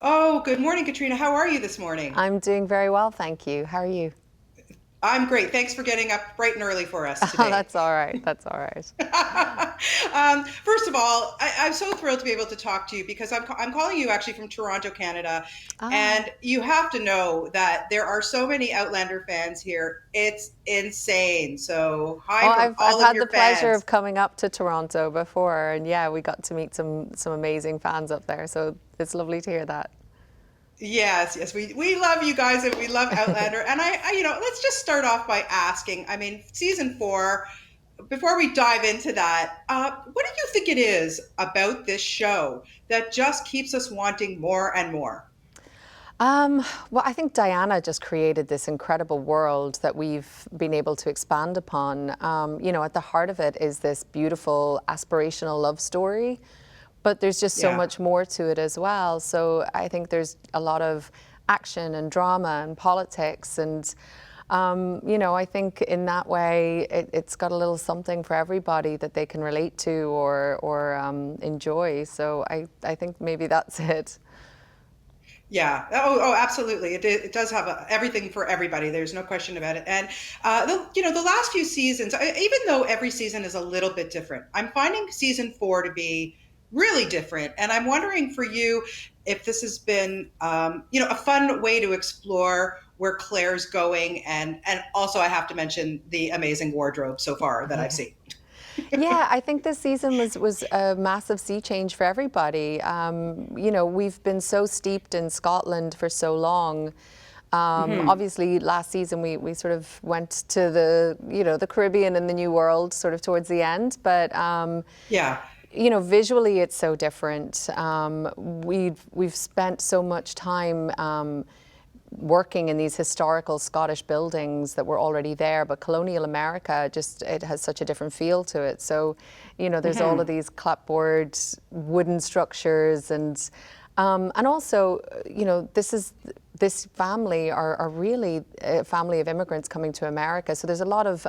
Oh, good morning, Katrina. How are you this morning? I'm doing very well, thank you. How are you? I'm great. Thanks for getting up bright and early for us Oh, today. that's all right. That's all right. First of all, I'm so thrilled to be able to talk to you because I'm calling you actually from Toronto, Canada. Ah, And you have to know that there are so many Outlander fans here. It's insane. So, oh, hi from I've all of had your the pleasure of fans. coming up to Toronto before, and yeah, we got to meet some amazing fans up there. So it's lovely to hear that. Yes, yes, we love you guys and we love Outlander. And let's just start off by asking. I mean, season four. Before we dive into that, what do you think it is about this show that just keeps us wanting more and more? Well, I think Diana just created this incredible world that we've been able to expand upon. At the heart of it is this beautiful aspirational love story, but there's just so Yeah. much more to it as well. So I think there's a lot of action and drama and politics I think in that way it's got a little something for everybody that they can relate to or enjoy. So I think maybe that's it. Yeah. Oh, absolutely. It does have everything for everybody. There's no question about it. And the last few seasons, even though every season is a little bit different, I'm finding season four to be really different. And I'm wondering for you if this has been, a fun way to explore where Claire's going, and also I have to mention the amazing wardrobe so far that I've Yeah. seen. Yeah, I think this season was a massive sea change for everybody. We've been so steeped in Scotland for so long. Hmm. Obviously, last season we sort of went to the Caribbean and the New World sort of towards the end, but Yeah. visually it's so different. We've spent so much time working in these historical Scottish buildings that were already there, but colonial America just it has such a different feel to it. So, there's all of Hmm. these clapboard wooden structures and also, this family are really a family of immigrants coming to America. So there's a lot of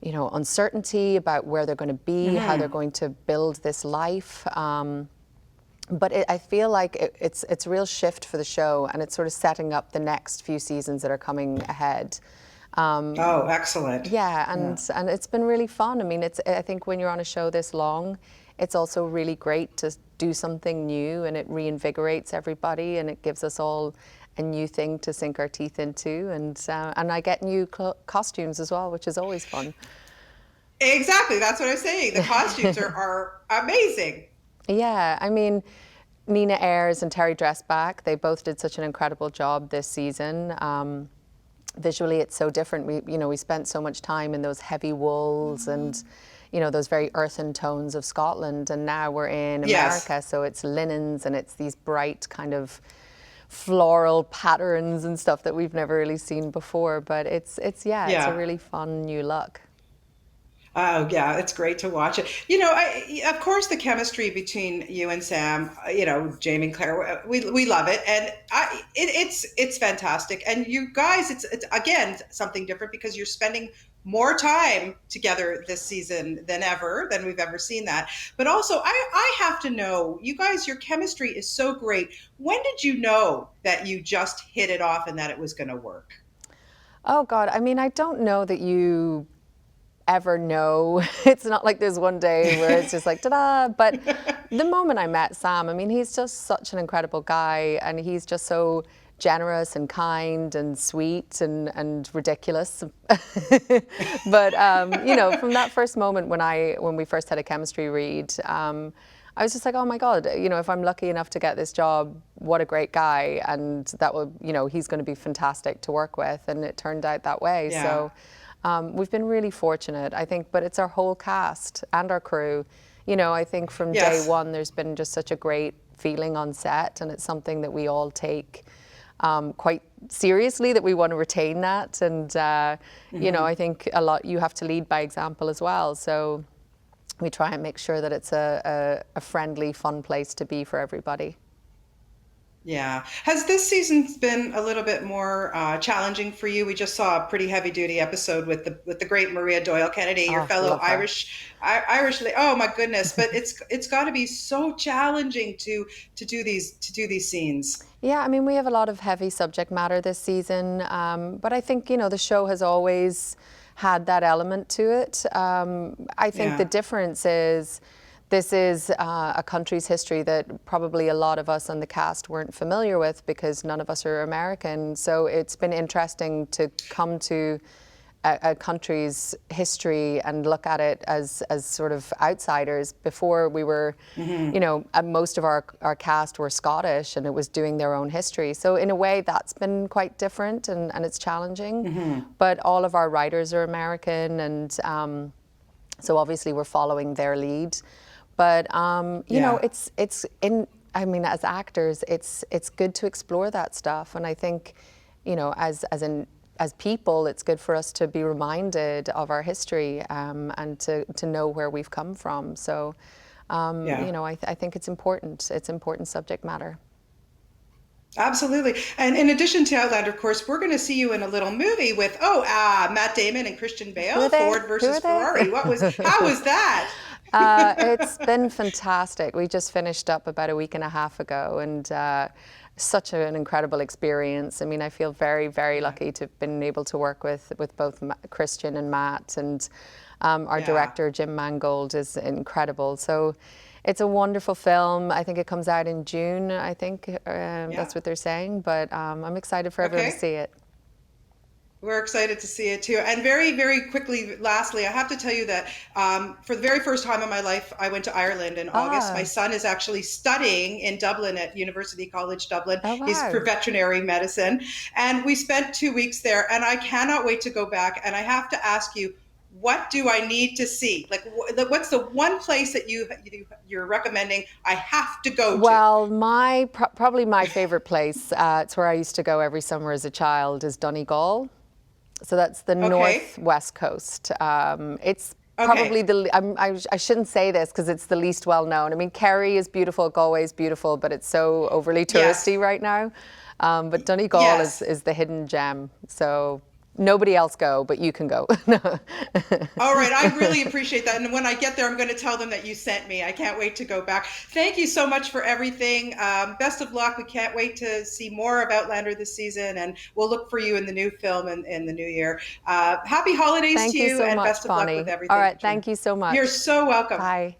uncertainty about where they're going to be, how they're Hmm. going to build this life. But I feel like it's a real shift for the show, and it's sort of setting up the next few seasons that are coming ahead. Oh, excellent. Yeah, Yeah. and it's been really fun. I mean, I think when you're on a show this long, it's also really great to do something new, and it reinvigorates everybody, and it gives us all a new thing to sink our teeth into, and I get new costumes as well, which is always fun. Exactly. That's what I'm saying. The costumes are amazing. Yeah, I mean, Nina Ayres and Terry Dressback, they both did such an incredible job this season. Visually, it's so different. We spent so much time in those heavy wools and, those very earthen tones of Scotland, and now we're in Yes. America, so it's linens and it's these bright kind of floral patterns and stuff that we've never really seen before. But it's a Yeah. really fun new look. Oh, yeah, it's great to watch it. Of course, the chemistry between you and Sam, Jamie and Claire, we love it, and it's fantastic. And you guys, it's again something different because you're spending more time together this season than we've ever seen that. But also, I have to know, you guys, your chemistry is so great. When did you know that you just hit it off and that it was going to work? Oh God, I mean, I don't know that you ever know. It's not like there's one day where it's just like ta-da. But the moment I met Sam, I mean, he's just such an incredible guy, and he's just so generous and kind and sweet and ridiculous. But from that first moment when we first had a chemistry read, I was just like, oh my God, if I'm lucky enough to get this job, what a great guy. And that will, he's going to be fantastic to work with. And it turned out that way. Yeah. So we've been really fortunate, I think, but it's our whole cast and our crew. I think from day Yes. one, there's been just such a great feeling on set, and it's something that we all take quite seriously, that we want to retain that. And, I think a lot, you have to lead by example as well. So we try and make sure that it's a friendly, fun place to be for everybody. Yeah. Has this season been a little bit more challenging for you? We just saw a pretty heavy duty episode with the great Maria Doyle Kennedy, your Oh, fellow love her. Irish. Oh my goodness! But it's got to be so challenging to do these scenes. Yeah, I mean, we have a lot of heavy subject matter this season, but I think, the show has always had that element to it. I think the Yeah. difference is this is a country's history that probably a lot of us on the cast weren't familiar with because none of us are American. So it's been interesting to come to a country's history and look at it as sort of outsiders. Before we were, Hmm. most of our cast were Scottish and it was doing their own history. So in a way that's been quite different and it's challenging. Hmm. But all of our writers are American and so obviously we're following their lead. But Yeah. it's in. I mean, as actors, it's good to explore that stuff, and I think, as people, it's good for us to be reminded of our history and to know where we've come from. So, Yeah. I think it's important. It's important subject matter. Absolutely. And in addition to Outlander, of course, we're going to see you in a little movie with Matt Damon and Christian Who are Bale, they? Ford Who versus are they? Ferrari. How was that? It's been fantastic. We just finished up about a week and a half ago, and such an incredible experience. I mean, I feel very, very Yeah. lucky to have been able to work with both Christian and Matt, and our Yeah. director Jim Mangold is incredible. So it's a wonderful film. I think it comes out in June. I think Yeah. that's what they're saying, but I'm excited for everyone to Okay. see it. We're excited to see it too. And very, very quickly, lastly, I have to tell you that for the very first time in my life, I went to Ireland in August. My Ah, son is actually studying in Dublin at University College Dublin. oh He's for wow. veterinary medicine. And we spent 2 weeks there. And I cannot wait to go back. And I have to ask you, what do I need to see? Like, what's the one place that you're recommending I have to go to? Well, probably my favorite place, it's where I used to go every summer as a child, is Donegal. So that's the Okay. northwest coast. It's Okay. probably I shouldn't say this because it's the least well known. I mean, Kerry is beautiful, Galway is beautiful, but it's so overly Yes. touristy right now. But Donegal is, Yes. is the hidden gem. So nobody else go, but you can go. All right, I really appreciate that. And when I get there, I'm going to tell them that you sent me. I can't wait to go back. Thank you so much for everything. Best of luck. We can't wait to see more of Outlander this season, and we'll look for you in the new film in the new year. Happy holidays to Thank you you, so and much, best of luck with Bonnie. All everything, right, Katrina. thank you so You're much. so welcome. Bye.